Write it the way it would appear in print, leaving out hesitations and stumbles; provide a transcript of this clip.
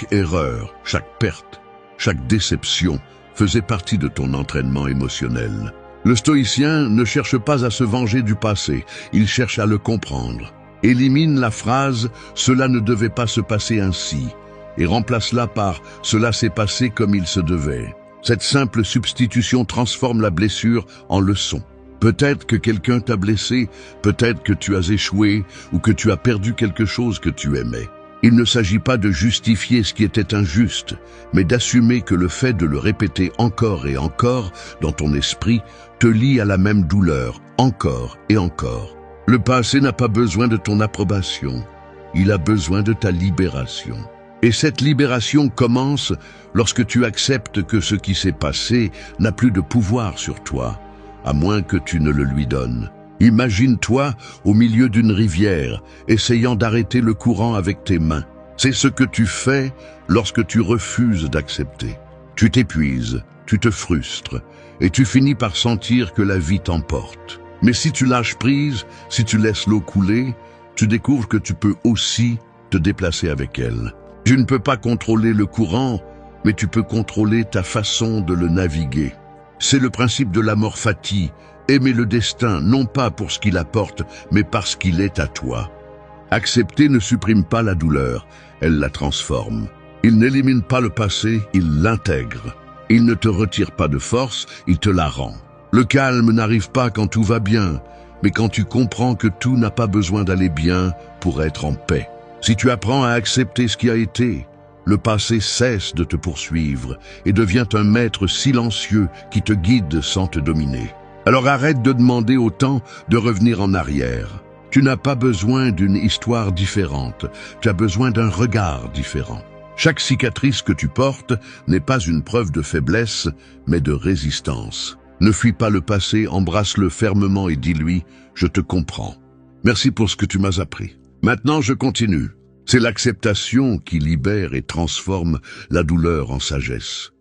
Chaque erreur, chaque perte, chaque déception faisait partie de ton entraînement émotionnel. Le stoïcien ne cherche pas à se venger du passé, il cherche à le comprendre. Élimine la phrase « cela ne devait pas se passer ainsi » et remplace-la par « cela s'est passé comme il se devait ». Cette simple substitution transforme la blessure en leçon. Peut-être que quelqu'un t'a blessé, peut-être que tu as échoué ou que tu as perdu quelque chose que tu aimais. Il ne s'agit pas de justifier ce qui était injuste, mais d'assumer que le fait de le répéter encore et encore dans ton esprit te lie à la même douleur, encore et encore. Le passé n'a pas besoin de ton approbation, il a besoin de ta libération. Et cette libération commence lorsque tu acceptes que ce qui s'est passé n'a plus de pouvoir sur toi, à moins que tu ne le lui donnes. Imagine-toi au milieu d'une rivière, essayant d'arrêter le courant avec tes mains. C'est ce que tu fais lorsque tu refuses d'accepter. Tu t'épuises, tu te frustres, et tu finis par sentir que la vie t'emporte. Mais si tu lâches prise, si tu laisses l'eau couler, tu découvres que tu peux aussi te déplacer avec elle. Tu ne peux pas contrôler le courant, mais tu peux contrôler ta façon de le naviguer. C'est le principe de l'amor fati, aimer le destin, non pas pour ce qu'il apporte, mais parce qu'il est à toi. Accepter ne supprime pas la douleur, elle la transforme. Il n'élimine pas le passé, il l'intègre. Il ne te retire pas de force, il te la rend. Le calme n'arrive pas quand tout va bien, mais quand tu comprends que tout n'a pas besoin d'aller bien pour être en paix. Si tu apprends à accepter ce qui a été, le passé cesse de te poursuivre et devient un maître silencieux qui te guide sans te dominer. Alors arrête de demander au temps de revenir en arrière. Tu n'as pas besoin d'une histoire différente, tu as besoin d'un regard différent. Chaque cicatrice que tu portes n'est pas une preuve de faiblesse, mais de résistance. Ne fuis pas le passé, embrasse-le fermement et dis-lui « Je te comprends. Merci pour ce que tu m'as appris. Maintenant, je continue. » C'est l'acceptation qui libère et transforme la douleur en sagesse.